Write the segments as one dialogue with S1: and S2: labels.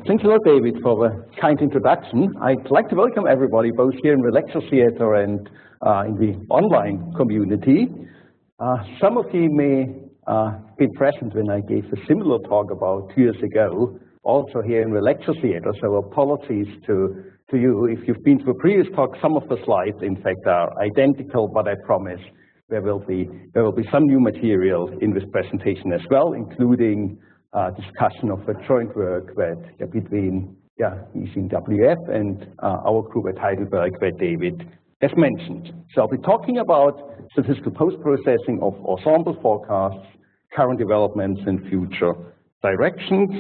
S1: Thanks a lot, David, for the kind introduction. I'd like to welcome everybody, both here in the lecture theater and in the online community. Some of you may be present when I gave a similar talk about 2 years ago, also here in the lecture theater, so apologies to you. If you've been to a previous talk, some of the slides, in fact, are identical, but I promise there will be some new material in this presentation as well, including discussion of the joint work that between ECMWF and our group at Heidelberg that David has mentioned. So I'll be talking about statistical post-processing of ensemble forecasts, current developments, and future directions.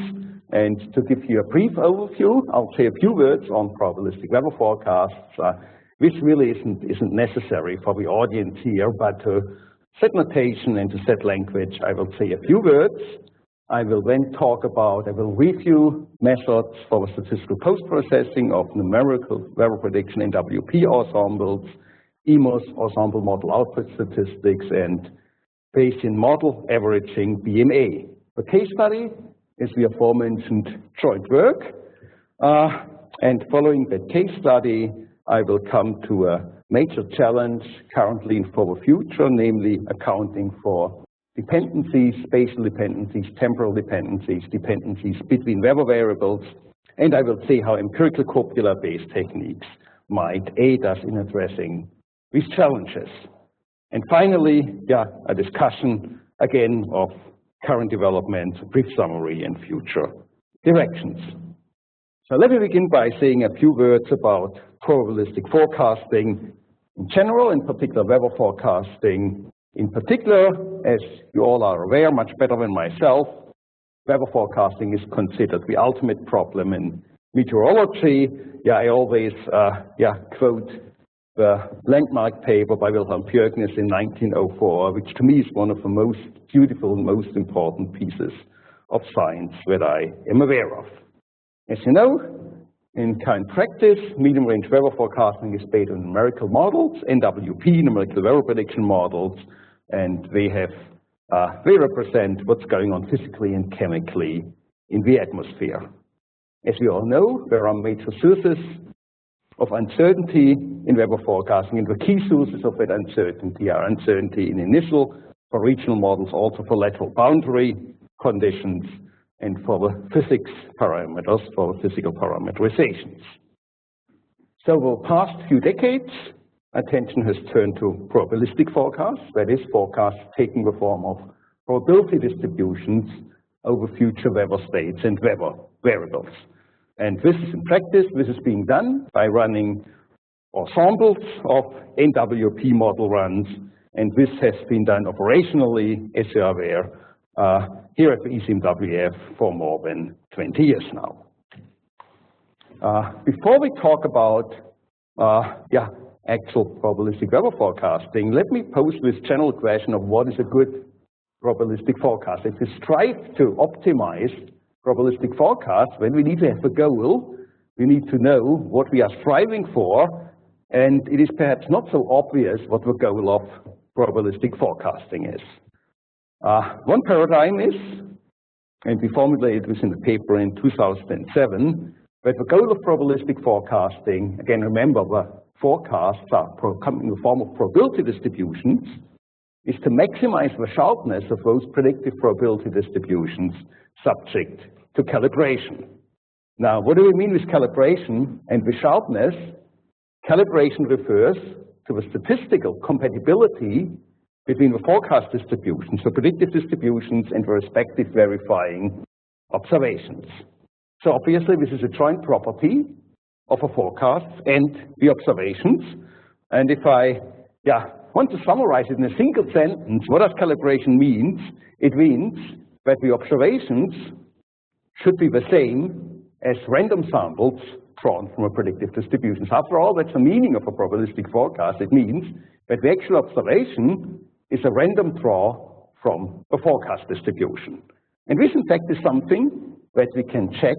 S1: And to give you a brief overview, I'll say a few words on probabilistic weather forecasts. This really isn't necessary for the audience here, but to set notation and to set language, I will say a few words. I will then review methods for the statistical post-processing of numerical weather prediction NWP ensembles, EMOS ensemble model output statistics, and Bayesian model averaging BMA. The case study is the aforementioned joint work, and following that case study, I will come to a major challenge currently and for the future, namely accounting for dependencies, spatial dependencies, temporal dependencies, dependencies between weather variables, and I will see how empirical copula-based techniques might aid us in addressing these challenges. And finally, a discussion again of current developments, brief summary, and future directions. So let me begin by saying a few words about probabilistic forecasting in general, in particular weather forecasting. In particular, as you all are aware much better than myself, weather forecasting is considered the ultimate problem in meteorology. I always quote the landmark paper by Bjerknes in 1904, which to me is one of the most beautiful and most important pieces of science that I am aware of. As you know, in current practice, medium range weather forecasting is based on numerical models, NWP, numerical weather prediction models, and they represent what's going on physically and chemically in the atmosphere. As we all know, there are major sources of uncertainty in weather forecasting, and the key sources of that uncertainty are uncertainty in initial, for regional models, also for lateral boundary conditions, and for the physics parameters, for the physical parameterizations. So over the past few decades, attention has turned to probabilistic forecasts, that is, forecasts taking the form of probability distributions over future weather states and weather variables. And this is in practice, this is being done by running ensembles of NWP model runs, and this has been done operationally, as you are aware, here at the ECMWF for more than 20 years now. Before we talk about actual probabilistic weather forecasting, let me pose this general question of what is a good probabilistic forecast. If we strive to optimize probabilistic forecasts, then we need to have a goal, we need to know what we are striving for, and it is perhaps not so obvious what the goal of probabilistic forecasting is. One paradigm is, and we formulated this in the paper in 2007, that the goal of probabilistic forecasting, again remember the forecasts are coming in the form of probability distributions, is to maximize the sharpness of those predictive probability distributions subject to calibration. Now, what do we mean with calibration and with sharpness? Calibration refers to the statistical compatibility between the forecast distributions, the predictive distributions, and the respective verifying observations. So obviously, this is a joint property of a forecast and the observations. And if I want to summarize it in a single sentence, what does calibration mean? It means that the observations should be the same as random samples drawn from a predictive distribution. After all, that's the meaning of a probabilistic forecast. It means that the actual observation is a random draw from a forecast distribution. And this, in fact, is something that we can check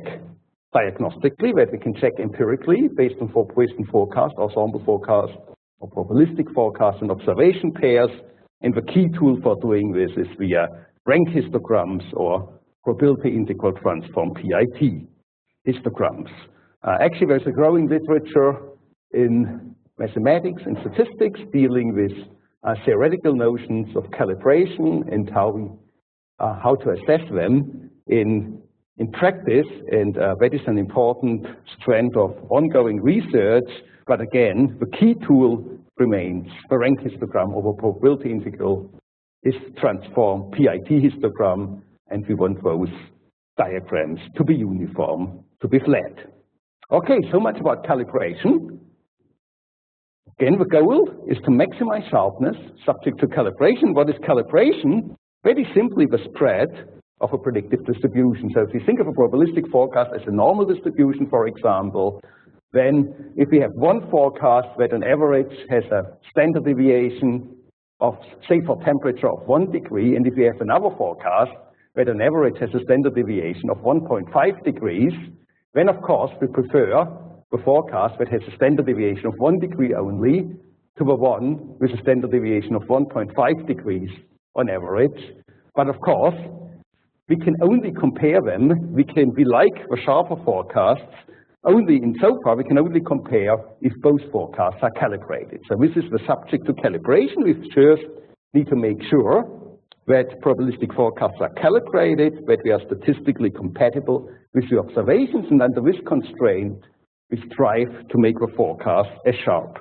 S1: diagnostically, that we can check empirically based on forecast, ensemble forecast, or probabilistic forecast and observation pairs. And the key tool for doing this is via rank histograms or probability integral transform PIT. histograms. Actually, there's a growing literature in mathematics and statistics dealing with theoretical notions of calibration and how to assess them in practice, and that is an important strand of ongoing research. But again, the key tool remains the rank histogram over probability integral is transform PIT histogram, and we want those diagrams to be uniform, to be flat. Okay, so much about calibration. Again, the goal is to maximize sharpness subject to calibration. What is calibration? Very simply the spread of a predictive distribution. So if you think of a probabilistic forecast as a normal distribution, for example, then if we have one forecast that on average has a standard deviation of, say, for temperature of 1 degree, and if we have another forecast that on average has a standard deviation of 1.5 degrees, then of course we prefer the forecast that has a standard deviation of 1 degree only to the one with a standard deviation of 1.5 degrees on average. But of course, we can only compare them. We like the sharper forecasts only insofar we can only compare if both forecasts are calibrated. So this is the subject to calibration. We first need to make sure that probabilistic forecasts are calibrated, that we are statistically compatible with the observations, and under this constraint, we strive to make the forecast as sharp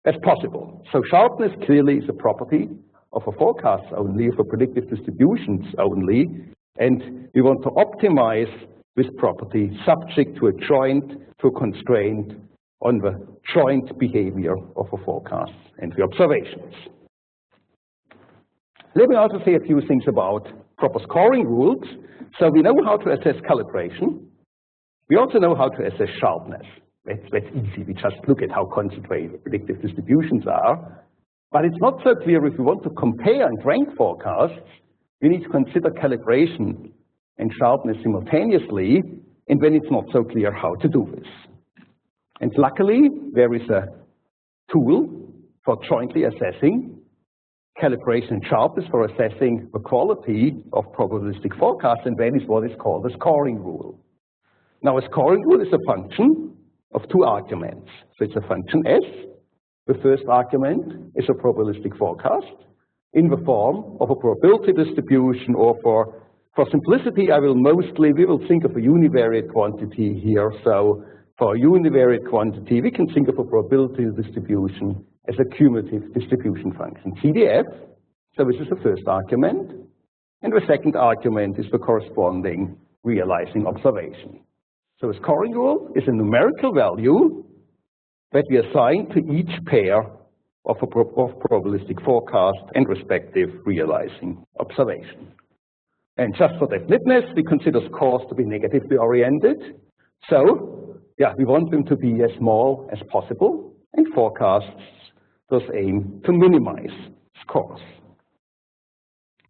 S1: as possible. So sharpness clearly is a property of a forecast only, of a predictive distributions only, and we want to optimize this property subject to a constraint on the joint behavior of a forecast and the observations. Let me also say a few things about proper scoring rules. So we know how to assess calibration. We also know how to assess sharpness. That's easy. We just look at how concentrated predictive distributions are. But it's not so clear if we want to compare and rank forecasts, we need to consider calibration and sharpness simultaneously, and then it's not so clear how to do this. And luckily, there is a tool for jointly assessing calibration and sharpness for assessing the quality of probabilistic forecasts, and that is what is called a scoring rule. Now, a scoring rule is a function of two arguments. So it's a function S. The first argument is a probabilistic forecast in the form of a probability distribution, or for simplicity, we will think of a univariate quantity here. So for a univariate quantity, we can think of a probability distribution as a cumulative distribution function, CDF. So this is the first argument. And the second argument is the corresponding realizing observation. So a scoring rule is a numerical value that we assign to each pair of probabilistic forecast and respective realizing observation. And just for definiteness, we consider scores to be negatively oriented. So, yeah, we want them to be as small as possible, and forecasts thus aim to minimize scores.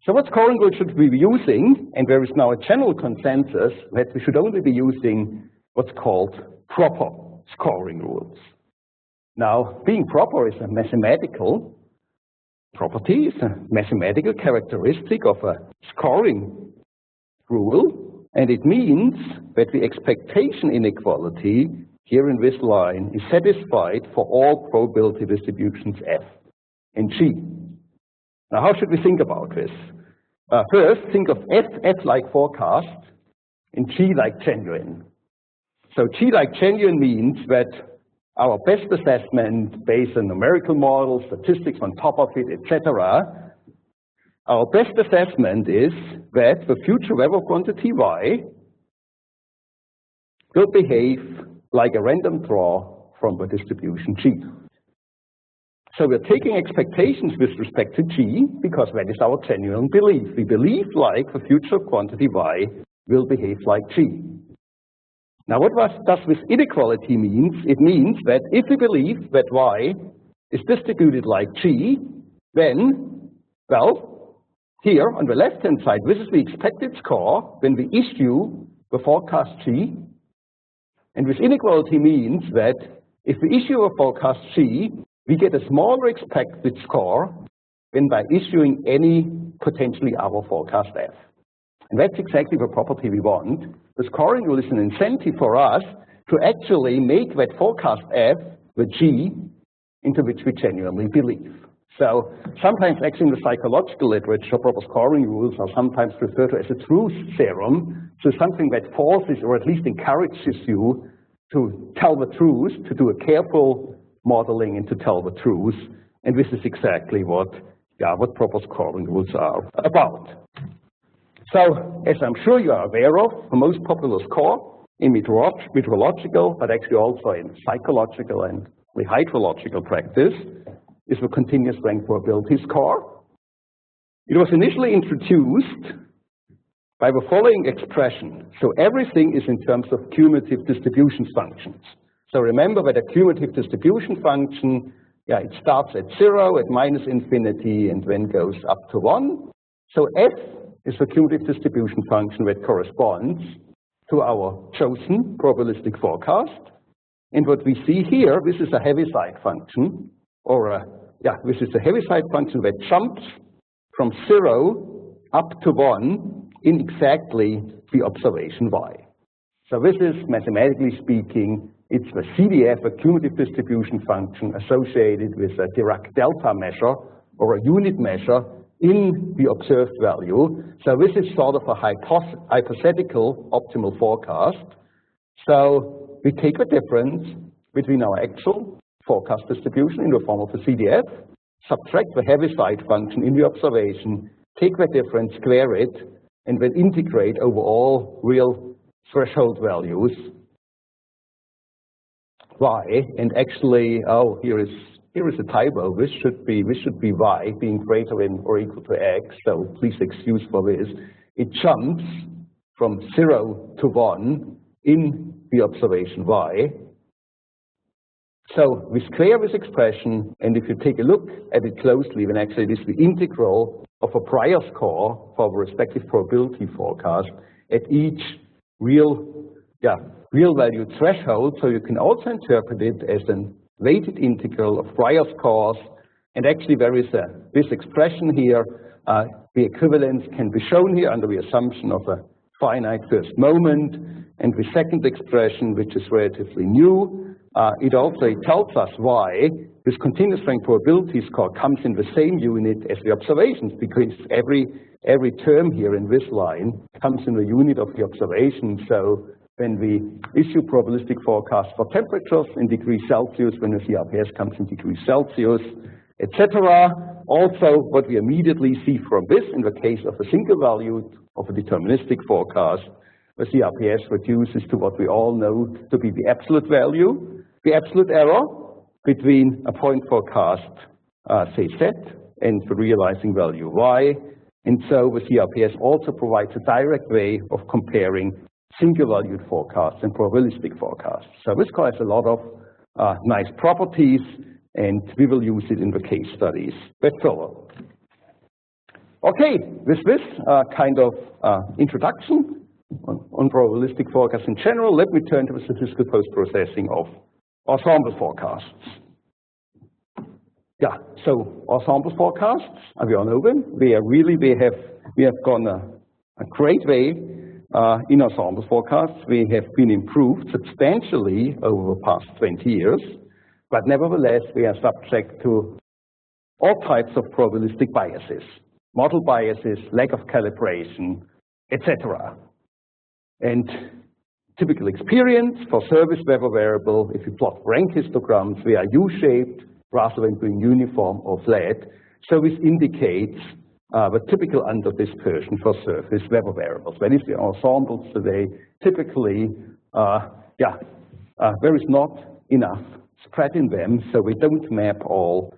S1: So what scoring rule should we be using? And there is now a general consensus that we should only be using what's called proper scoring rules. Now, being proper is a mathematical property, is a mathematical characteristic of a scoring rule, and it means that the expectation inequality here in this line is satisfied for all probability distributions F and G. Now, how should we think about this? First, think of F like forecast and G like genuine. So G like genuine means that our best assessment based on numerical models, statistics on top of it, etc. Our best assessment is that the future weather quantity Y will behave like a random draw from the distribution G. So we're taking expectations with respect to G because that is our genuine belief. We believe like the future quantity Y will behave like G. Now, what does this inequality mean? It means that if we believe that Y is distributed like G, then, well, here on the left-hand side, this is the expected score when we issue the forecast G. And this inequality means that if we issue a forecast G, we get a smaller expected score than by issuing any potentially other forecast F. And that's exactly the property we want. The scoring rule is an incentive for us to actually make that forecast F, the G, into which we genuinely believe. So sometimes actually in the psychological literature, proper scoring rules are sometimes referred to as a truth theorem. So something that forces or at least encourages you to tell the truth, to do a careful modeling and to tell the truth. And this is exactly what proper scoring rules are about. So as I'm sure you are aware of, the most popular score in meteorological, but actually also in psychological and hydrological practice is the continuous strength probability score. It was initially introduced by the following expression. So everything is in terms of cumulative distribution functions. So remember that a cumulative distribution function, it starts at 0, at minus infinity, and then goes up to 1. So F is the cumulative distribution function that corresponds to our chosen probabilistic forecast. And what we see here, this is a Heaviside function, this is a Heaviside function that jumps from 0 up to 1 in exactly the observation y. So this is, mathematically speaking, it's the CDF, a cumulative distribution function associated with a Dirac delta measure or a unit measure in the observed value. So this is sort of a hypothetical optimal forecast. So we take the difference between our actual forecast distribution in the form of a CDF, subtract the Heaviside function in the observation, take the difference, square it, and then integrate over all real threshold values y. And actually, here is a typo. This should be y being greater than or equal to x. So please excuse for this. It jumps from 0 to 1 in the observation y. So we square this expression, and if you take a look at it closely, then actually it is the integral of a prior score for the respective probability forecast at each real value threshold. So you can also interpret it as an weighted integral of prior scores. And actually there is this expression here. The equivalence can be shown here under the assumption of a finite first moment. And the second expression, which is relatively new, it tells us why this continuous strength probability score comes in the same unit as the observations, because every term here in this line comes in the unit of the observation. So when we issue probabilistic forecasts for temperatures in degrees Celsius, when the CRPS comes in degrees Celsius, etc. Also, what we immediately see from this, in the case of a single value of a deterministic forecast, the CRPS reduces to what we all know to be the absolute value, the absolute error between a point forecast, say z, and the realizing value y. And so the CRPS also provides a direct way of comparing single-valued forecasts and probabilistic forecasts. So this score has a lot of nice properties, and we will use it in the case studies that follow. Okay, with this kind of introduction on probabilistic forecasts in general, let me turn to the statistical post-processing of ensemble forecasts. Yeah, so ensemble forecasts, we all know them. We have gone a great way in ensemble forecasts. We have been improved substantially over the past 20 years, but nevertheless, we are subject to all types of probabilistic biases, model biases, lack of calibration, etc. And typical experience for service weather variable, if you plot rank histograms, they are U-shaped rather than being uniform or flat. So this indicates the typical underdispersion for surface weather variables. That is the ensembles today. Typically, there is not enough spread in them, so we don't map all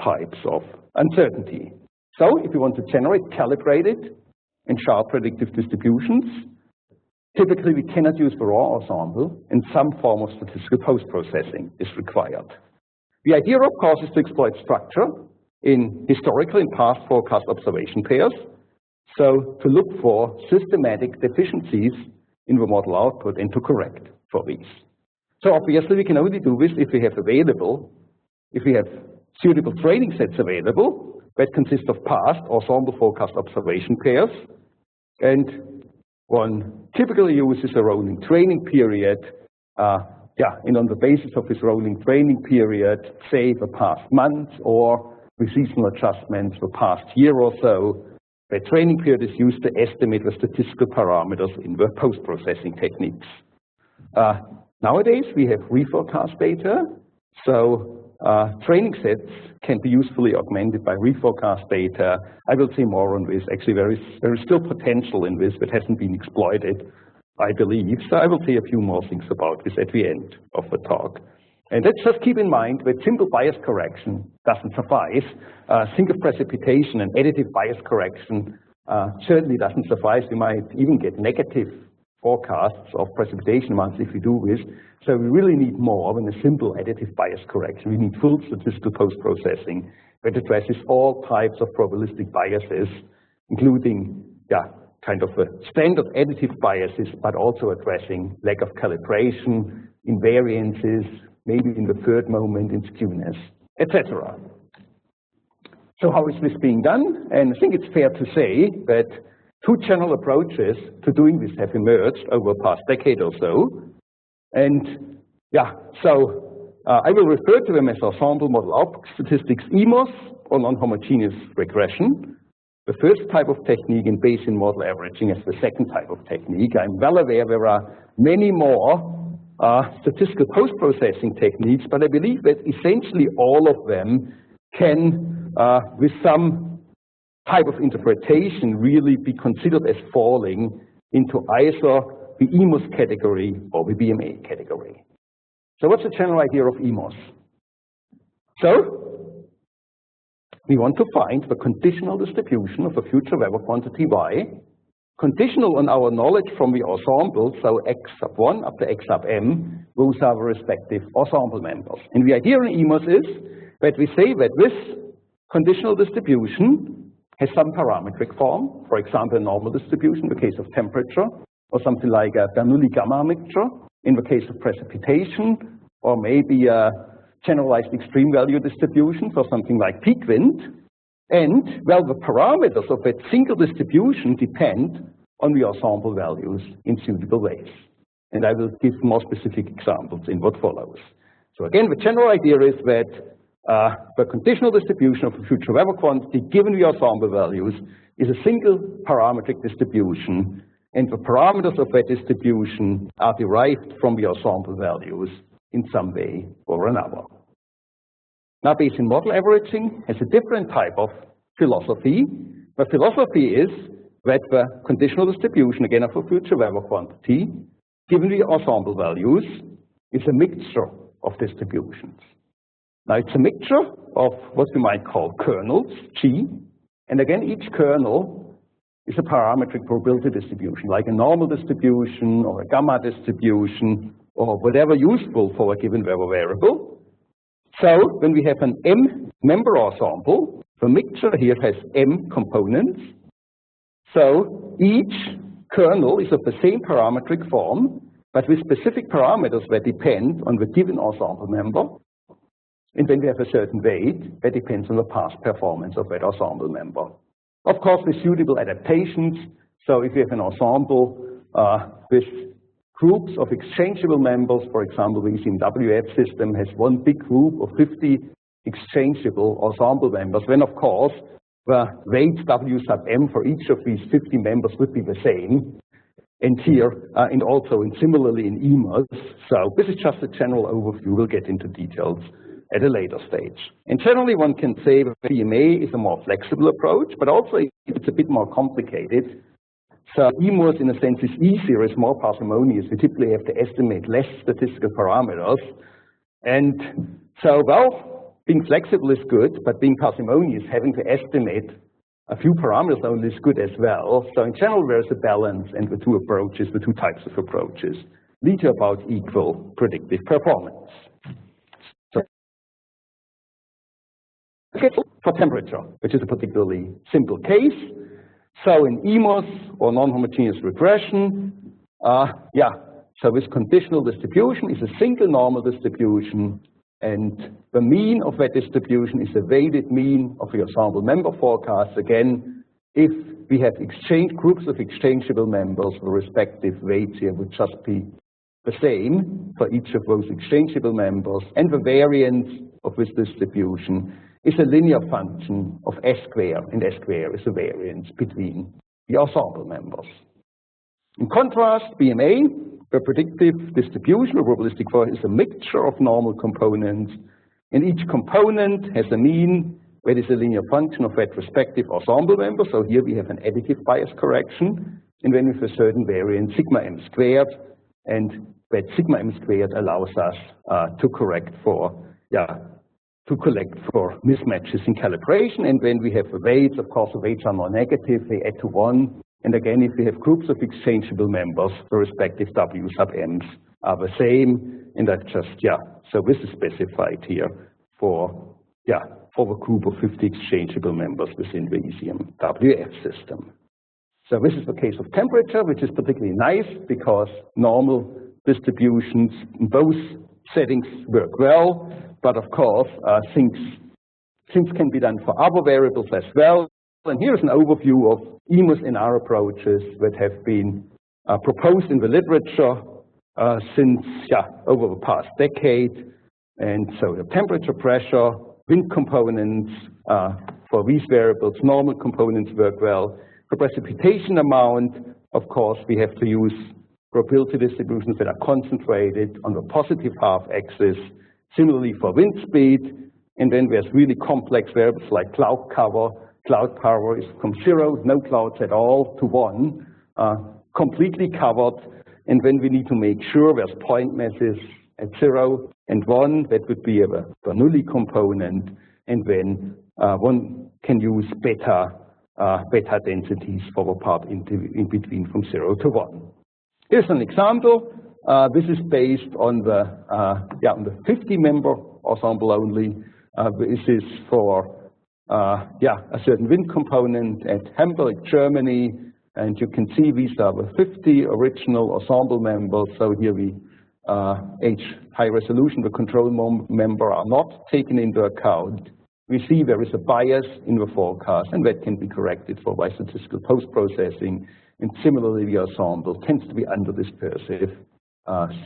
S1: types of uncertainty. So if you want to generate calibrated and sharp predictive distributions, typically we cannot use the raw ensemble, and some form of statistical post-processing is required. The idea, of course, is to exploit structure in historical and past forecast observation pairs, so to look for systematic deficiencies in the model output and to correct for these. So obviously we can only do this if we have suitable training sets available that consist of past ensemble forecast observation pairs. And one typically uses a rolling training period, and on the basis of this rolling training period, say the past month or with seasonal adjustments the past year or so, the training period is used to estimate the statistical parameters in the post-processing techniques. Nowadays, we have reforecast data, so training sets can be usefully augmented by reforecast data. I will say more on this. Actually, there is still potential in this that hasn't been exploited, I believe. So I will say a few more things about this at the end of the talk. And let's just keep in mind that simple bias correction doesn't suffice. Think of precipitation and additive bias correction certainly doesn't suffice. We might even get negative forecasts of precipitation amounts if we do this. So we really need more than a simple additive bias correction. We need full statistical post-processing that addresses all types of probabilistic biases, including kind of standard additive biases, but also addressing lack of calibration, invariances, maybe in the third moment in skewness, etc. So how is this being done? And I think it's fair to say that two general approaches to doing this have emerged over the past decade or so. And I will refer to them as ensemble model output statistics, EMOS, or non-homogeneous regression. The first type of technique in Bayesian model averaging as the second type of technique. I'm well aware there are many more statistical post-processing techniques, but I believe that essentially all of them can, with some type of interpretation, really be considered as falling into either the EMOS category or the BMA category. So what's the general idea of EMOS? So we want to find the conditional distribution of a future Weber quantity y, conditional on our knowledge from the ensemble, so x sub 1 up to x sub m, those are the respective ensemble members. And the idea in EMOS is that we say that this conditional distribution has some parametric form, for example, a normal distribution in the case of temperature, or something like a Bernoulli gamma mixture in the case of precipitation, or maybe a generalized extreme value distribution for something like peak wind. And, well, the parameters of that single distribution depend on the ensemble values in suitable ways. And I will give more specific examples in what follows. So again, the general idea is that the conditional distribution of a future Weber quantity given the ensemble values is a single parametric distribution, and the parameters of that distribution are derived from the ensemble values in some way or another. Now, Bayesian model averaging has a different type of philosophy. The philosophy is that the conditional distribution, again, of a future Weber quantity, given the ensemble values, is a mixture of distributions. Now, it's a mixture of what we might call kernels, G, and again, each kernel is a parametric probability distribution, like a normal distribution or a gamma distribution or whatever useful for a given Weber variable. So when we have an M member ensemble, the mixture here has M components. So each kernel is of the same parametric form, but with specific parameters that depend on the given ensemble member. And then we have a certain weight that depends on the past performance of that ensemble member. Of course, with suitable adaptations. So if you have an ensemble with groups of exchangeable members, for example, the ECMWF system has one big group of 50 exchangeable ensemble members, then of course the weight W sub m for each of these 50 members would be the same. And here, and also similarly in EMOS. So this is just a general overview. We'll get into details at a later stage. And generally one can say that BMA is a more flexible approach, but also it's a bit more complicated. So EMOS in a sense is easier, it's more parsimonious. We typically have to estimate less statistical parameters. And so, well, being flexible is good, but being parsimonious, having to estimate a few parameters only is good as well. So in general, there's a balance, and the two approaches, the two types of approaches, lead to about equal predictive performance. For temperature, which is a particularly simple case. So in EMOS or non-homogeneous regression, so this conditional distribution is a single normal distribution, and the mean of that distribution is a weighted mean of the ensemble member forecast. Again, if we have groups of exchangeable members, the respective weights here would just be the same for each of those exchangeable members, and the variance of this distribution is a linear function of S squared, and S squared is the variance between the ensemble members. In contrast, BMA, the predictive distribution, or probabilistic for, is a mixture of normal components, and each component has a mean that is a linear function of that respective ensemble member. So here we have an additive bias correction, and then with a certain variance, sigma m squared, and that sigma m squared allows us to correct for, to collect for mismatches in calibration. And when we have the weights, of course, the weights are more negative, they add to 1. And again, if we have groups of exchangeable members, the respective W sub m's are the same. And I've just, so this is specified here for the group of 50 exchangeable members within the ECMWF system. So this is the case of temperature, which is particularly nice because normal distributions in both settings work well. But of course, things can be done for other variables as well. And here's an overview of EMOS-NR approaches that have been proposed in the literature since over the past decade. And so the temperature, pressure, wind components for these variables, normal components work well. For precipitation amount, of course, we have to use probability distributions that are concentrated on the positive half axis. Similarly for wind speed, and then there's really complex variables like cloud cover. Cloud cover is from 0, no clouds at all, to 1, completely covered. And then we need to make sure there's point masses at 0 and 1. That would be a Bernoulli component. And then one can use beta densities for the part in between from 0 to 1. Here's an example. This is based on the 50-member ensemble only. This is for a certain wind component at Hamburg, Germany, and you can see these are the 50 original ensemble members. So here we high resolution, the control member are not taken into account. We see there is a bias in the forecast, and that can be corrected for by statistical post-processing. And similarly, the ensemble tends to be underdispersive.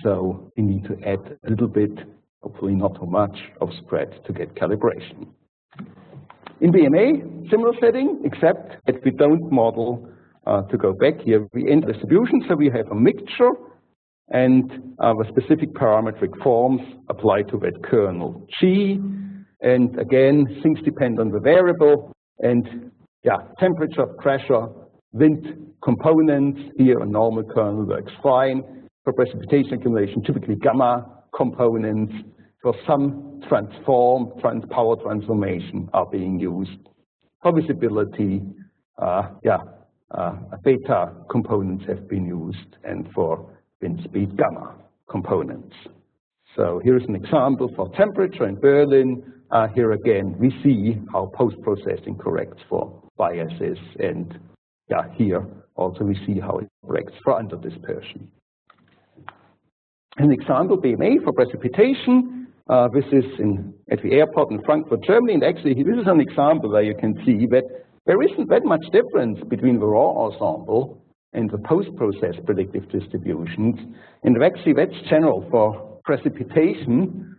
S1: So we need to add a little bit, hopefully not too much, of spread to get calibration. In BMA, similar setting, except that we don't model, to go back here, we enter distribution, so we have a mixture, and the specific parametric forms apply to that kernel G. And again, things depend on the variable, and temperature, pressure, wind components, here a normal kernel works fine. For precipitation accumulation, typically gamma components. For some power transformation are being used. For visibility, beta components have been used, and for wind speed, gamma components. So here's an example for temperature in Berlin. Here again, we see how post-processing corrects for biases, and here also we see how it corrects for underdispersion. An example, BMA for precipitation. This is at the airport in Frankfurt, Germany, and actually this is an example where you can see that there isn't that much difference between the raw ensemble and the post-process predictive distributions. And actually that's general for precipitation.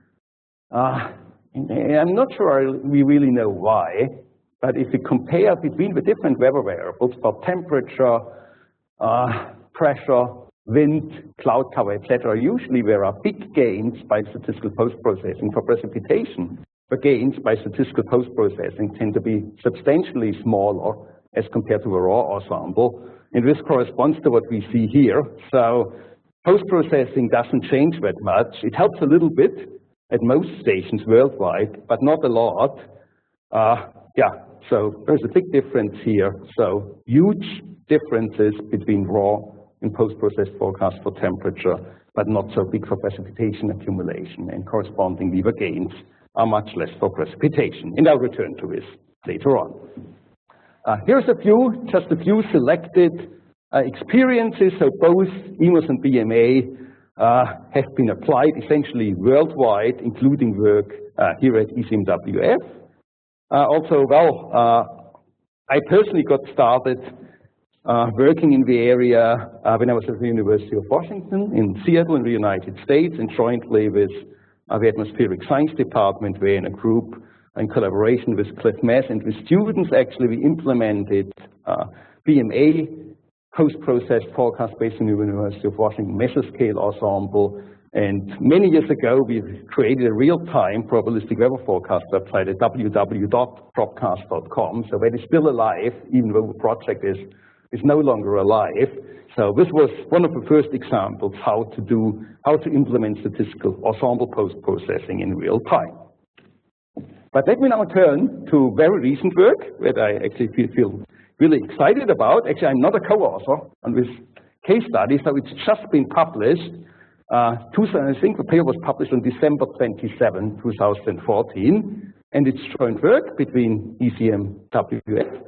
S1: I'm not sure we really know why, but if we compare between the different weather variables for temperature, pressure, wind, cloud cover, etc., usually there are big gains by statistical post-processing. For precipitation, the gains by statistical post-processing tend to be substantially smaller as compared to the raw ensemble. And this corresponds to what we see here. So post-processing doesn't change that much. It helps a little bit at most stations worldwide, but not a lot. So there's a big difference here. So huge differences between raw and post-processed forecast for temperature, but not so big for precipitation accumulation, and correspondingly the gains are much less for precipitation. And I'll return to this later on. Here's just a few selected experiences. So both EMOS and BMA have been applied essentially worldwide, including work here at ECMWF. Also, I personally got started working in the area when I was at the University of Washington in Seattle in the United States, and jointly with the Atmospheric Science Department, we're in a group in collaboration with Cliff Mess and with students. Actually, we implemented BMA, post-processed forecast based on the University of Washington mesoscale ensemble. And many years ago, we created a real-time probabilistic weather forecast website at www.propcast.com. So that is still alive, even though the project is no longer alive. So this was one of the first examples how to implement statistical ensemble post-processing in real time. But let me now turn to very recent work that I actually feel really excited about. Actually, I'm not a co-author on this case study, so it's just been published. I think the paper was published on December 27, 2014, and it's joint work between ECMWF.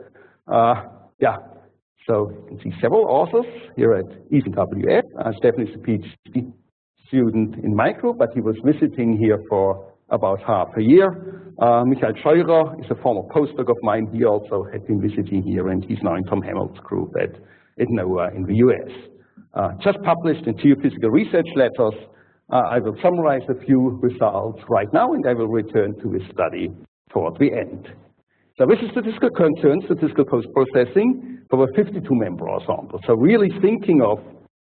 S1: So you can see several authors here at ECMWF. Stefan is a PhD student in my group, but he was visiting here for about half a year. Michael Scheurer is a former postdoc of mine. He also had been visiting here, and he's now in Tom Hamill's group at NOAA in the US. Just published in Geophysical Research Letters. I will summarize a few results right now, and I will return to this study toward the end. So this is statistical concern, statistical post-processing for a 52-member ensemble. So really thinking of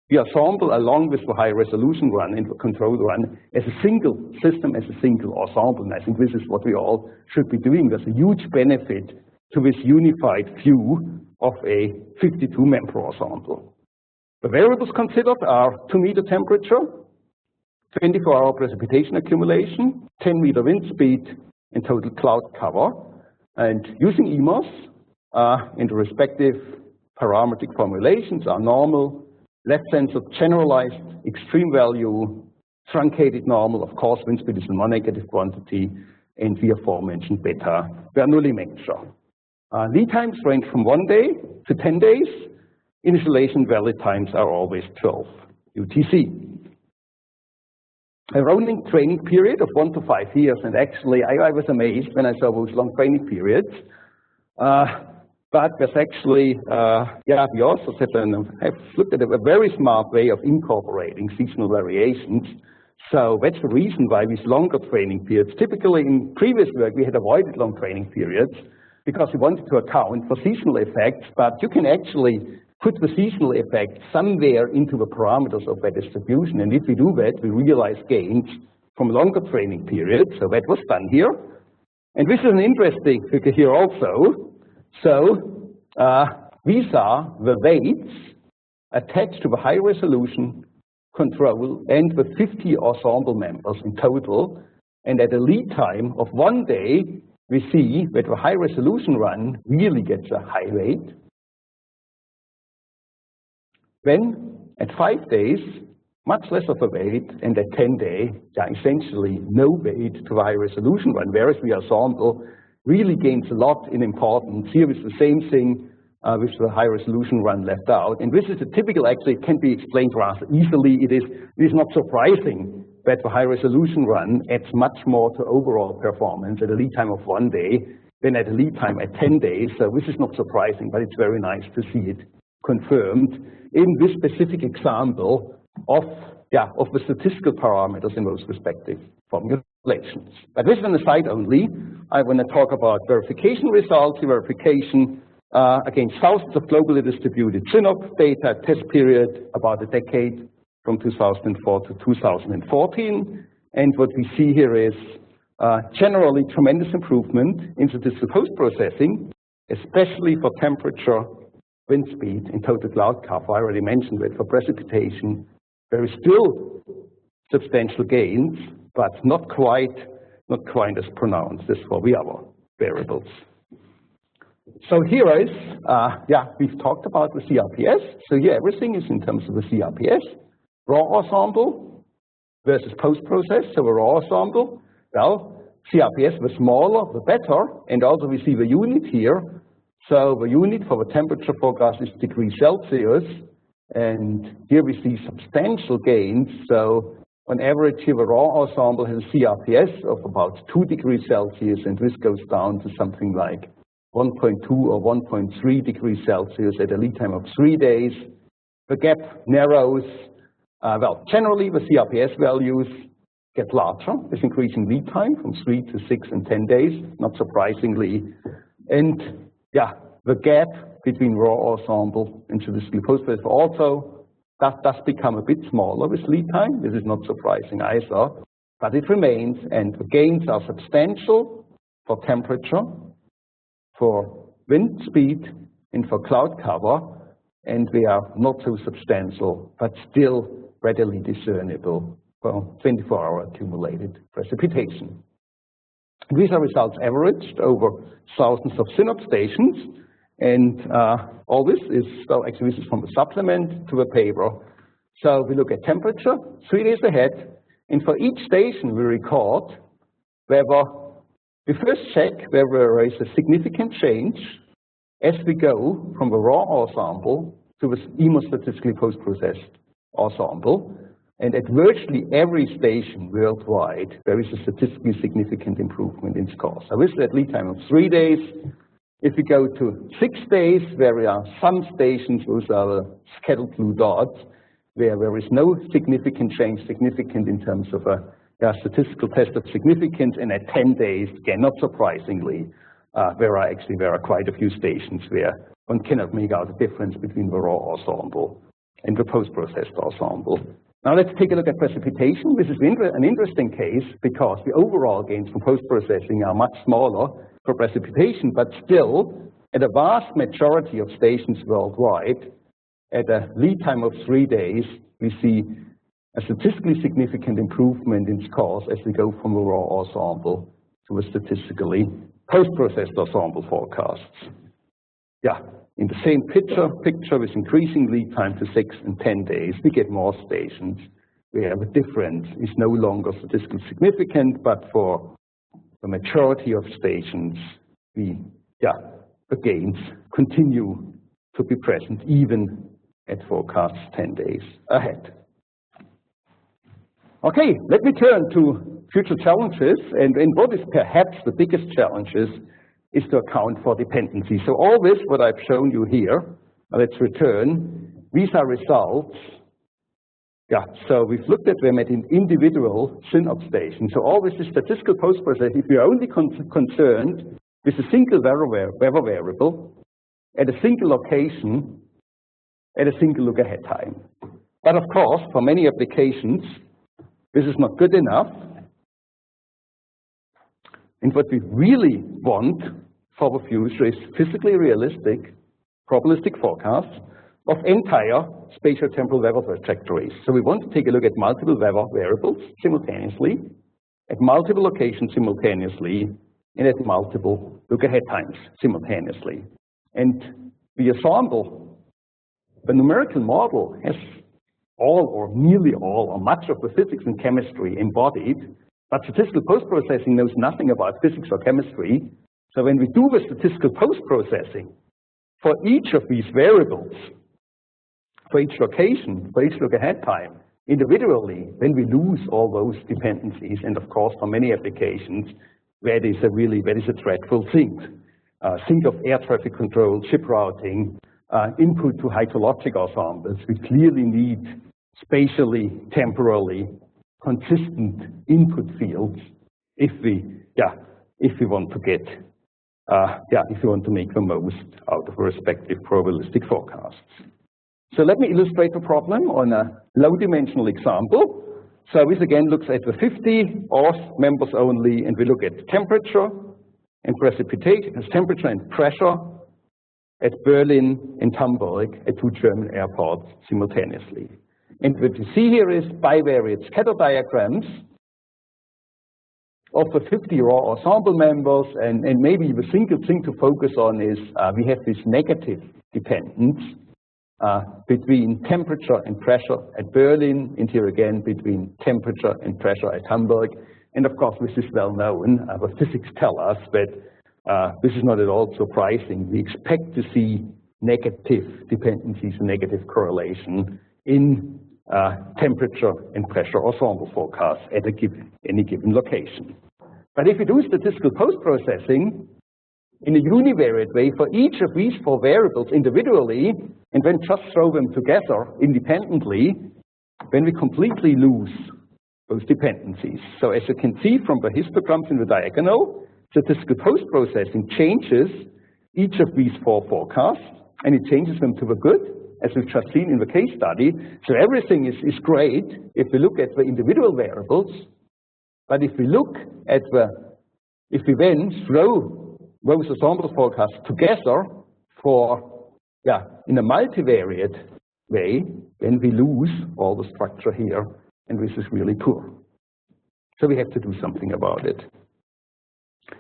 S1: the ensemble along with the high-resolution run and the control run as a single system, as a single ensemble. And I think this is what we all should be doing. There's a huge benefit to this unified view of a 52-member ensemble. The variables considered are 2-meter temperature, 24-hour precipitation accumulation, 10-meter wind speed, and total cloud cover. And using EMOS in the respective parametric formulations are normal, left censored generalized, extreme value, truncated normal, of course, wind speed is a non-negative quantity, and the aforementioned beta Bernoulli mixture. Lead times range from 1 day to 10 days. Initialization valid times are always 12 UTC. A rolling training period of 1 to 5 years, and actually I was amazed when I saw those long training periods. But there's actually, we also have looked at a very smart way of incorporating seasonal variations. So that's the reason why these longer training periods, typically in previous work we had avoided long training periods because we wanted to account for seasonal effects, but you can actually put the seasonal effect somewhere into the parameters of that distribution. And if we do that, we realize gains from longer training periods. So that was done here. And this is an interesting figure here also. So these are the weights attached to the high resolution control and the 50 ensemble members in total. And at a lead time of 1 day, we see that the high resolution run really gets a high weight. Then at 5 days, much less of a weight, and at 10 days, essentially no weight to the high resolution run, whereas the ensemble really gains a lot in importance. Here is the same thing with the high resolution run left out. And this is a typical, actually, it can be explained rather easily. It is not surprising that the high resolution run adds much more to overall performance at a lead time of 1 day than at a lead time at 10 days. So this is not surprising, but it's very nice to see it confirmed in this specific example of the statistical parameters in those respective formulations. But this is an aside only. I want to talk about verification results, verification against thousands of globally distributed synop data, test period about a decade from 2004 to 2014. And what we see here is generally tremendous improvement in statistical post-processing, especially for temperature, wind speed, and total cloud cover. I already mentioned that for precipitation, there is still substantial gains, but not quite as pronounced as for the other variables. So here is, we've talked about the CRPS. So here everything is in terms of the CRPS. Raw ensemble versus post-process, so a raw ensemble. Well, CRPS, the smaller, the better, and also we see the unit here. So the unit for the temperature forecast is degrees Celsius, and here we see substantial gains. So on average here, the raw ensemble has a CRPS of about 2 degrees Celsius, and this goes down to something like 1.2 or 1.3 degrees Celsius at a lead time of 3 days. The gap narrows, well, generally the CRPS values get larger with increasing lead time from 3 to 6 and 10 days, not surprisingly. And yeah, the gap between raw ensemble and statistically post-processed also that does become a bit smaller with lead time. This is not surprising either, but it remains, and the gains are substantial for temperature, for wind speed, and for cloud cover, and they are not so substantial, but still readily discernible for 24-hour accumulated precipitation. These are results averaged over thousands of synopse stations, and all this is, well, actually this is from the supplement to the paper. So we look at temperature 3 days ahead, and for each station we record whether we first check whether there is a significant change as we go from the raw ensemble to the statistically post-processed ensemble. And at virtually every station worldwide, there is a statistically significant improvement in scores. So with that lead time of 3 days, if we go to 6 days, there are some stations, those are the scattered blue dots, where there is no significant change, significant in terms of a statistical test of significance, and at 10 days, again, not surprisingly, there are quite a few stations where one cannot make out a difference between the raw ensemble and the post-processed ensemble. Now let's take a look at precipitation. This is an interesting case because the overall gains from post-processing are much smaller for precipitation, but still, at a vast majority of stations worldwide, at a lead time of 3 days, we see a statistically significant improvement in scores as we go from the raw ensemble to a statistically post-processed ensemble forecasts. Yeah, in the same picture with increasing lead time to 6 and 10 days, we get more stations where the difference is no longer statistically significant, but for the majority of stations, the gains continue to be present even at forecasts 10 days ahead. Okay, let me turn to future challenges, and what is perhaps the biggest challenges is to account for dependency. So all this, what I've shown you here, let's return. These are results. Yeah, so we've looked at them at an individual synopse station. So all this is statistical post-processing. If you're only concerned with a single weather variable at a single location at a single look ahead time. But of course, for many applications, this is not good enough. And what we really want for the future is physically realistic, probabilistic forecasts of entire spatio-temporal weather trajectories. So we want to take a look at multiple weather variables simultaneously, at multiple locations simultaneously, and at multiple look-ahead times simultaneously. And the ensemble, the numerical model, has all or nearly all or much of the physics and chemistry embodied, but statistical post-processing knows nothing about physics or chemistry. So when we do the statistical post-processing for each of these variables, for each location, for each look-ahead time, individually, then we lose all those dependencies. And of course, for many applications, that is a dreadful thing. Think of air traffic control, ship routing, input to hydrologic ensembles. We clearly need spatially, temporally consistent input fields if we want to get, if we want to make the most out of respective probabilistic forecasts. So let me illustrate the problem on a low-dimensional example. So this again looks at the 50 Earth members only, and we look at temperature and precipitation, temperature and pressure at Berlin and Hamburg at 2 German airports simultaneously. And what you see here is bivariate scatter diagrams of the 50 raw ensemble members, and maybe the single thing to focus on is we have this negative dependence between temperature and pressure at Berlin, and here again between temperature and pressure at Hamburg. And of course, this is well known. The physics tell us that this is not at all surprising. We expect to see negative dependencies and negative correlation in temperature and pressure ensemble forecasts at any given location. But if we do statistical post-processing, in a univariate way for each of these four variables individually, and then just throw them together independently, then we completely lose those dependencies. So as you can see from the histograms in the diagonal, statistical post-processing changes each of these four forecasts, and it changes them to the good, as we've just seen in the case study. So everything is great if we look at the individual variables, but if we then throw those ensemble forecasts together in a multivariate way, then we lose all the structure here, and this is really poor. So we have to do something about it.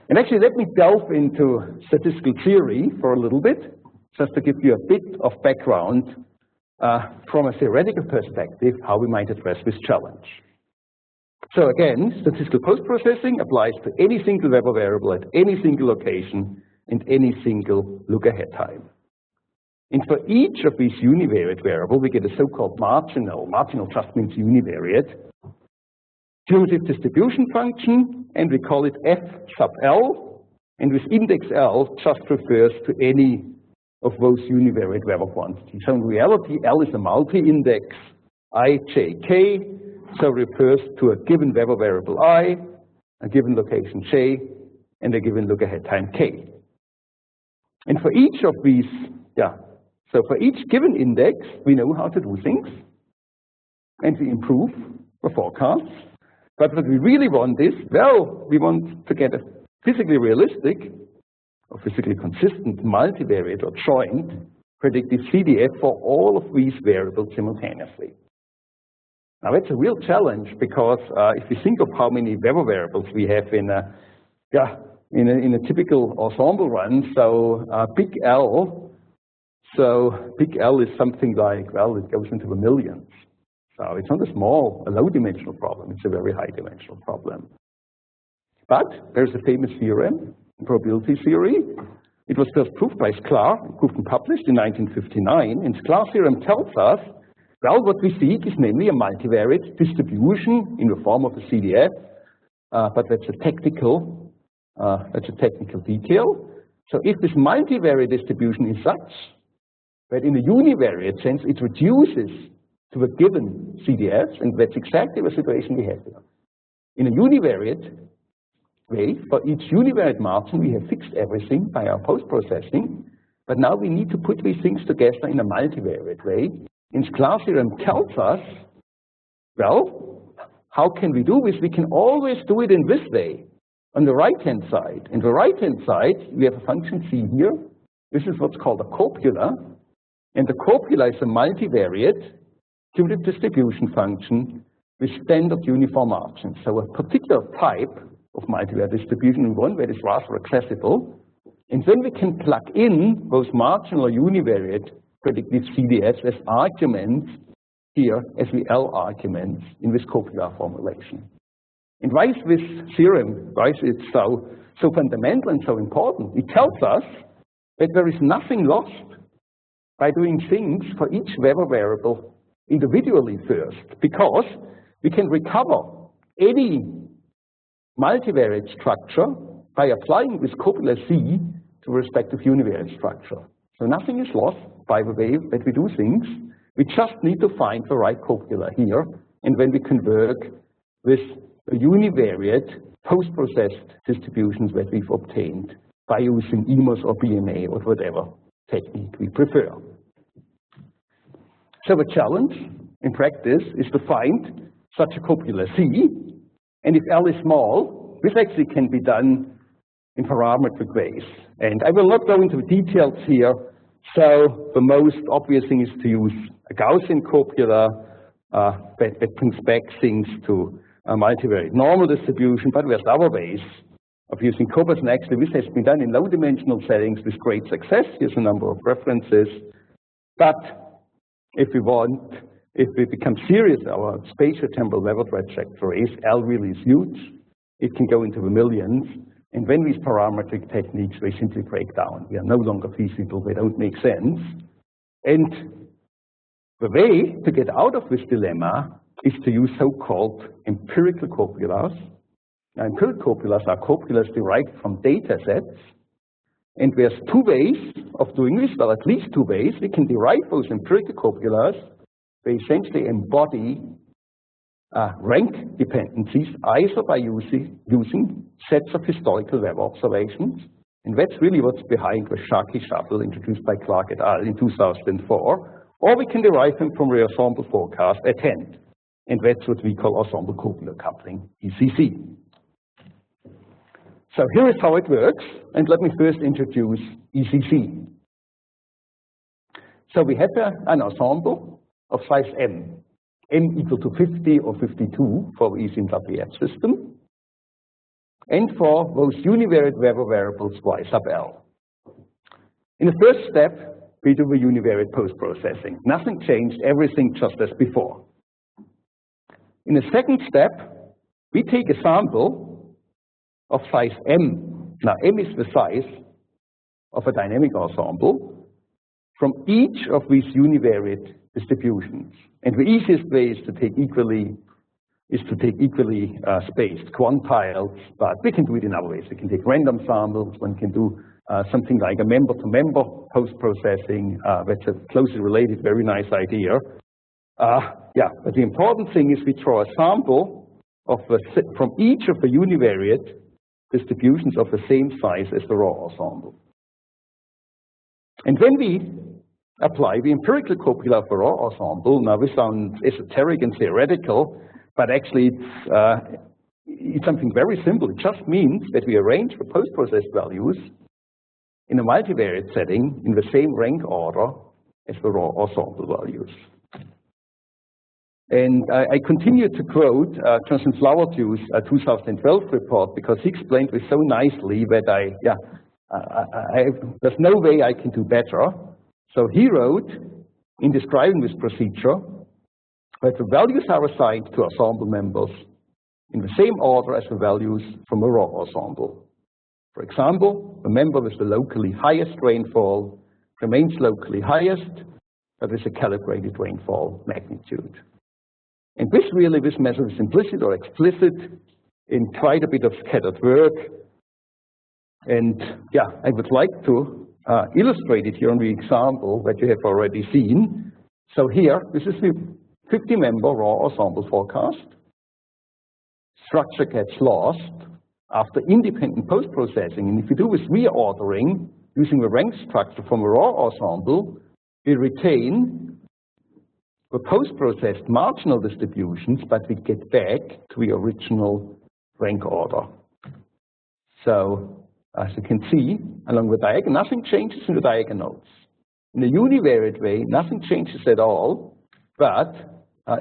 S1: And actually, let me delve into statistical theory for a little bit, just to give you a bit of background from a theoretical perspective, how we might address this challenge. So again, statistical post-processing applies to any single Weber variable at any single location and any single look-ahead time. And for each of these univariate variables, we get a so-called marginal. Marginal just means univariate cumulative distribution function, and we call it f sub L, and with index L just refers to any of those univariate Weber quantities. So in reality, L is a multi-index I, j, k, so refers to a given Weber variable I, a given location j, and a given look-ahead time k. And for each of these, so for each given index, we know how to do things, and we improve the forecasts. But what we really want is, well, we want to get a physically realistic or physically consistent multivariate or joint predictive CDF for all of these variables simultaneously. Now that's a real challenge because if you think of how many Weber variables we have in a typical ensemble run, so big L is something like, well, it goes into the millions. So it's not a low-dimensional problem, it's a very high-dimensional problem. But there's a famous theorem in probability theory. It was first proved by Sklar, proved and published in 1959, and Sklar's theorem tells us, well, what we seek is namely a multivariate distribution in the form of a CDF, but that's a technical detail. So if this multivariate distribution is such that in a univariate sense it reduces to a given CDF, and that's exactly the situation we have here. In a univariate way, for each univariate margin, we have fixed everything by our post-processing, but now we need to put these things together in a multivariate way. And Sklar's theorem tells us, well, how can we do this? We can always do it in this way, on the right-hand side. On the right-hand side, we have a function c here. This is what's called a copula, and the copula is a multivariate cumulative distribution function with standard uniform margins. So a particular type of multivariate distribution, one that is rather accessible, and then we can plug in those marginal or univariate predictive CDFs as arguments here as the L arguments in this copular formulation. And why is this theorem, why is it so fundamental and so important? It tells us that there is nothing lost by doing things for each Weber variable individually first, because we can recover any multivariate structure by applying this copula C to respective univariate structure. So nothing is lost by the way that we do things. We just need to find the right copula here, and when we convert with a univariate post-processed distributions that we've obtained by using EMOS or BMA or whatever technique we prefer. So the challenge in practice is to find such a copula C, and if L is small, this actually can be done in parametric ways. And I will not go into the details here. So the most obvious thing is to use a Gaussian copula that brings back things to a multivariate normal distribution, but there's other ways of using copulas, and actually this has been done in low-dimensional settings with great success. Here's a number of references. But if we become serious about spatio-temporal Weber trajectories, L really is huge. It can go into the millions. And when these parametric techniques, they simply break down. They are no longer feasible. They don't make sense. And the way to get out of this dilemma is to use so-called empirical copulas. Now, empirical copulas are copulas derived from data sets And there's two ways of doing this, well, at least two ways. We can derive those empirical copulas. They essentially embody rank dependencies, either by using sets of historical web observations, and that's really what's behind the Schaake shuffle introduced by Clark et al. In 2004, or we can derive them from the ensemble forecast at hand, and that's what we call ensemble copular coupling, ECC. So here is how it works, and let me first introduce ECC. So we have an ensemble of size m equal to 50 or 52 for the ECMWF system, and for those univariate Weber variables y sub l. In the first step, we do the univariate post-processing. Nothing changed, everything just as before. In the second step, we take a sample of size m. Now, m is the size of a dynamic ensemble from each of these univariate distributions. And the easiest way is to take equally spaced quantiles, but we can do it in other ways. We can take random samples. One can do something like a member-to-member post-processing. That's a closely related, very nice idea. But the important thing is we draw a sample of from each of the univariate distributions of the same size as the raw ensemble. And when we apply the empirical copula of the raw ensemble, now this sounds esoteric and theoretical, but actually it's something very simple. It just means that we arrange the post-processed values in a multivariate setting in the same rank order as the raw ensemble values. And I continue to quote Jonathan Flowertew's 2012 report, because he explained this so nicely that there's no way I can do better. So he wrote, in describing this procedure, that the values are assigned to ensemble members in the same order as the values from a raw ensemble. For example, the member with the locally highest rainfall remains locally highest, but with a calibrated rainfall magnitude. And this method is implicit or explicit in quite a bit of scattered work. And I would like to illustrate it here on the example that you have already seen. So here, this is the 50-member raw ensemble forecast. Structure gets lost after independent post-processing. And if we do this reordering using the rank structure from a raw ensemble, we retain the post-processed marginal distributions, but we get back to the original rank order. So, as you can see, along the diagonal, nothing changes in the diagonals. In a univariate way, nothing changes at all, but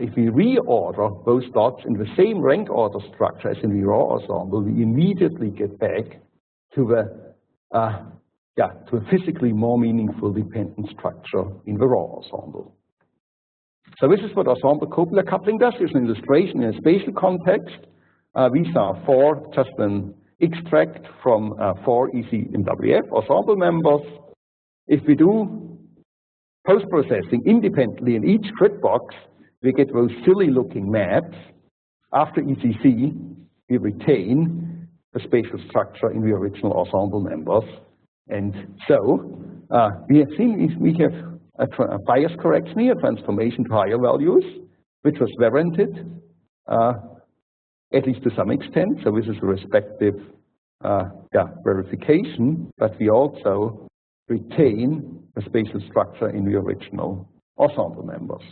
S1: if we reorder those dots in the same rank order structure as in the raw ensemble, we immediately get back to a physically more meaningful dependent structure in the raw ensemble. So this is what ensemble copular coupling does. Here's an illustration in a spatial context. These are just an extract from 4 ECMWF ensemble members. If we do post-processing independently in each grid box, we get those silly-looking maps. After ECC, we retain the spatial structure in the original ensemble members. And so we have seen we have a bias correction here, transformation to higher values, which was warranted, at least to some extent. So this is a respective verification, but we also retain the spatial structure in the original ensemble members.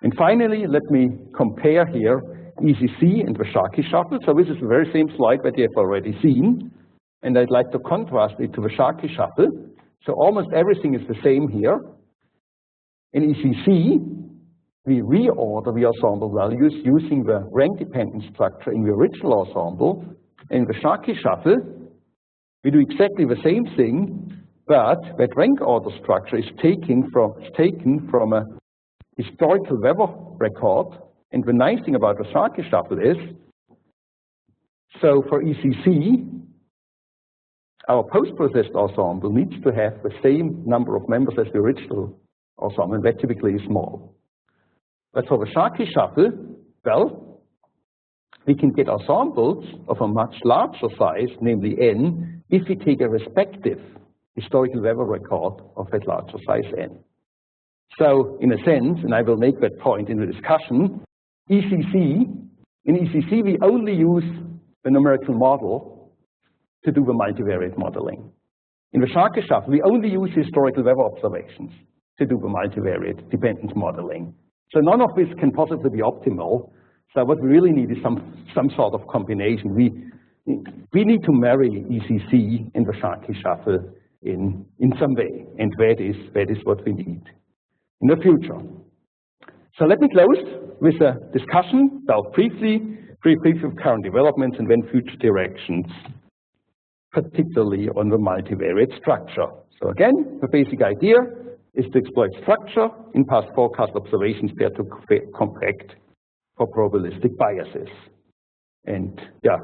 S1: And finally, let me compare here ECC and the Schaake shuffle. So this is the very same slide that you have already seen, and I'd like to contrast it to the Schaake shuffle. So almost everything is the same here. In ECC, we reorder the ensemble values using the rank-dependent structure in the original ensemble. In the Schaake shuffle, we do exactly the same thing, but that rank order structure is taken from a historical Weber record. And the nice thing about the Schaake shuffle is, so for ECC, our post-processed ensemble needs to have the same number of members as the original ensemble, and that typically is small. But for the Schaake shuffle, well, we can get ensembles of a much larger size, namely n, if we take a respective historical weather record of that larger size n. So in a sense, and I will make that point in the discussion, in ECC we only use the numerical model to do the multivariate modeling. In the Schaake shuffle, we only use historical weather observations to do the multivariate dependent modeling. So none of this can possibly be optimal. So what we really need is some sort of combination. We need to marry ECC and the Schaake shuffle in some way, and that is what we need in the future. So let me close with a discussion about briefly of current developments and then future directions, particularly on the multivariate structure. So again, the basic idea is to exploit structure in past forecast observations paired to compact for probabilistic biases. And yeah,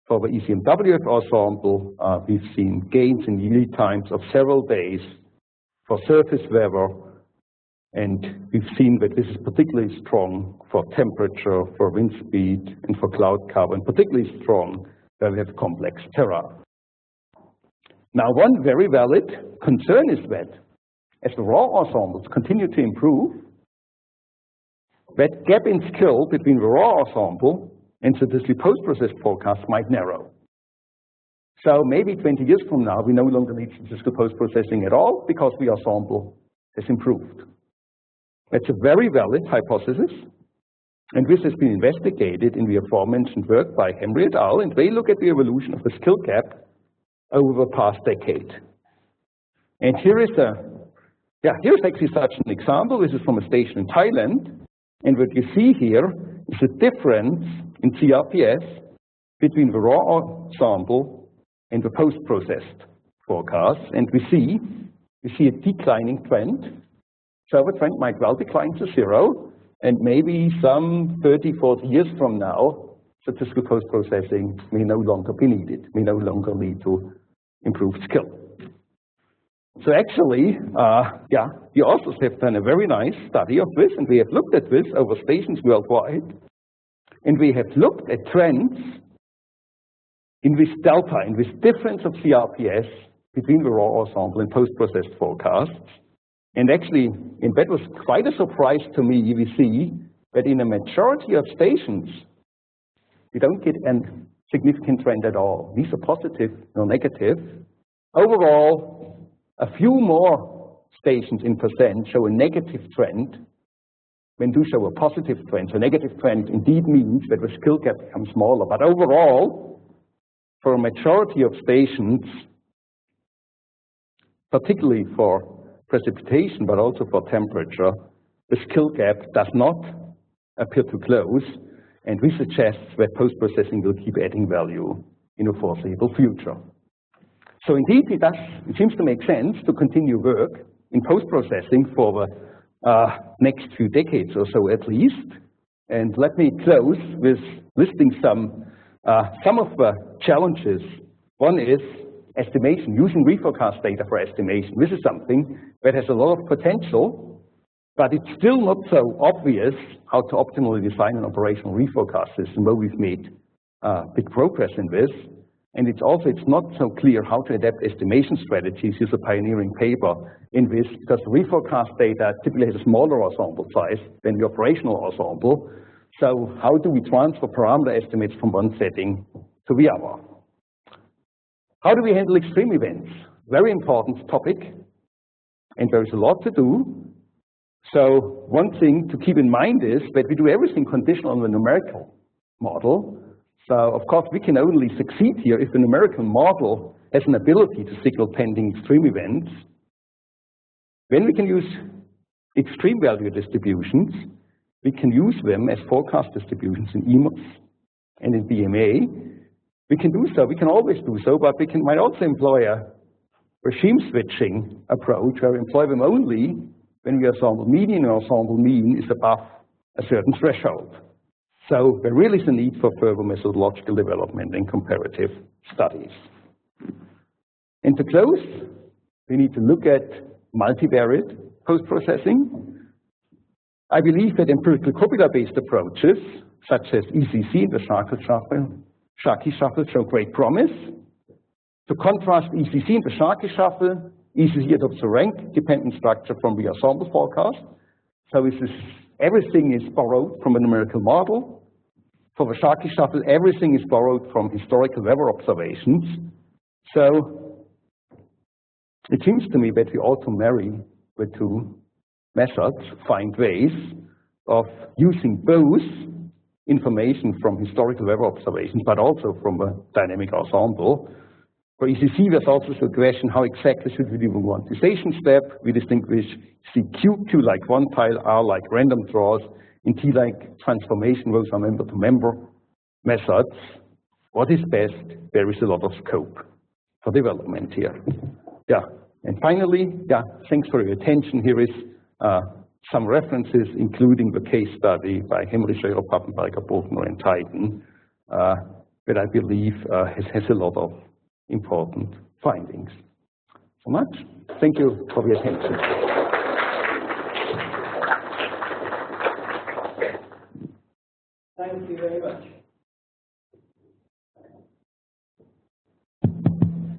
S1: for the ECMWF ensemble, we've seen gains in yield times of several days for surface weather, and we've seen that this is particularly strong for temperature, for wind speed, and for cloud cover, and particularly strong where we have complex terrain. Now, one very valid concern is that as the raw ensembles continue to improve, that gap in skill between the raw ensemble and statistically post-processed forecasts might narrow. So maybe 20 years from now, we no longer need statistical post-processing at all because the ensemble has improved. That's a very valid hypothesis, and this has been investigated in the aforementioned work by Henry et al., and they look at the evolution of the skill gap over the past decade. And here's actually such an example. This is from a station in Thailand, and what you see here is a difference in CRPS between the raw ensemble and the post-processed forecasts, and we see a declining trend. So the trend might well decline to zero, and maybe some 30, 40 years from now, statistical post-processing may no longer be needed, may no longer lead to improved skill. So actually, the authors have done a very nice study of this, and we have looked at this over stations worldwide, and we have looked at trends in this delta, in this difference of CRPS between the raw ensemble and post-processed forecasts. And actually, and that was quite a surprise to me, we see that in a majority of stations, we don't get a significant trend at all. These are positive or negative. Overall, a few more stations in percent show a negative trend when do show a positive trend. So negative trend indeed means that the skill gap becomes smaller. But overall, for a majority of stations, particularly for precipitation, but also for temperature, the skill gap does not appear to close, and we suggest that post-processing will keep adding value in the foreseeable future. So indeed, it seems to make sense to continue work in post-processing for the next few decades or so at least. And let me close with listing some of the challenges. One is estimation, using reforecast data for estimation. This is something that has a lot of potential, but it's still not so obvious how to optimally design an operational reforecast system, where we've made big progress in this. And it's not so clear how to adapt estimation strategies. Here's a pioneering paper in this, because the reforecast data typically has a smaller ensemble size than the operational ensemble. So how do we transfer parameter estimates from one setting to the other? How do we handle extreme events? Very important topic, and there is a lot to do. So one thing to keep in mind is that we do everything conditional on the numerical model. So of course we can only succeed here if the numerical model has an ability to signal pending extreme events. Then we can use extreme value distributions. We can use them as forecast distributions in EMOS and in BMA. We can do so, we can always do so, but we might also employ a regime switching approach where we employ them only when the ensemble median or ensemble mean is above a certain threshold. So there really is a need for further methodological development and comparative studies. And to close, we need to look at multivariate post-processing. I believe that empirical copula-based approaches such as ECC, the Schaake shuffle, show great promise. To contrast ECC and the Schaake shuffle, ECC adopts a rank-dependent structure from the ensemble forecast. So everything is borrowed from a numerical model. For the Schaake shuffle, everything is borrowed from historical weather observations. So it seems to me that we ought to marry the two methods, find ways of using both information from historical weather observations, but also from a dynamic ensemble. For ECC, there's also the question, how exactly should we do the quantization step? We distinguish Q like one tile, R like random draws, and T like transformation, those are member-to-member methods. What is best? There is a lot of scope for development here. Yeah, and finally, yeah, thanks for your attention. Here is some references, including the case study by Henry Scheurer, Pappenberger, Bogner, and Titan, that I believe has a lot of important findings. So much. Thank you for your attention.
S2: Thank you very much.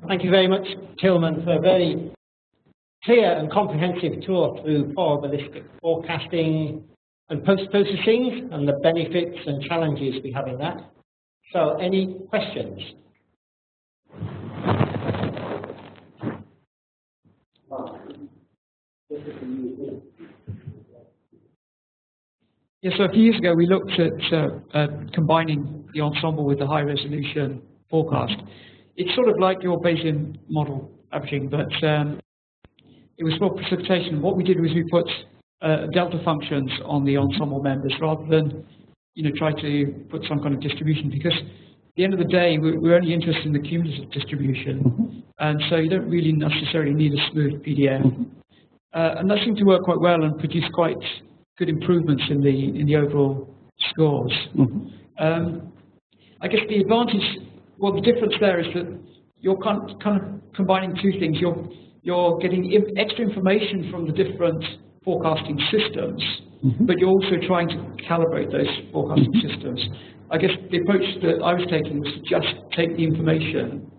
S2: Thank you very much, Tilmann, for a very clear and comprehensive tour through probabilistic forecasting and post-processing and the benefits and challenges we have in that. So, any questions?
S3: Yeah, so a few years ago we looked at combining the ensemble with the high resolution forecast. It's sort of like your Bayesian model averaging, but it was for precipitation. What we did was we put delta functions on the ensemble members rather than try to put some kind of distribution, because at the end of the day we're only interested in the cumulative distribution, and so you don't really necessarily need a smooth PDF. And that seemed to work quite well and produce quite good improvements in the overall scores. I guess the advantage, well, the difference there is that you're kind of combining two things. You're getting extra information from the different forecasting systems, but you're also trying to calibrate those forecasting systems. I guess the approach that I was taking was to just take the information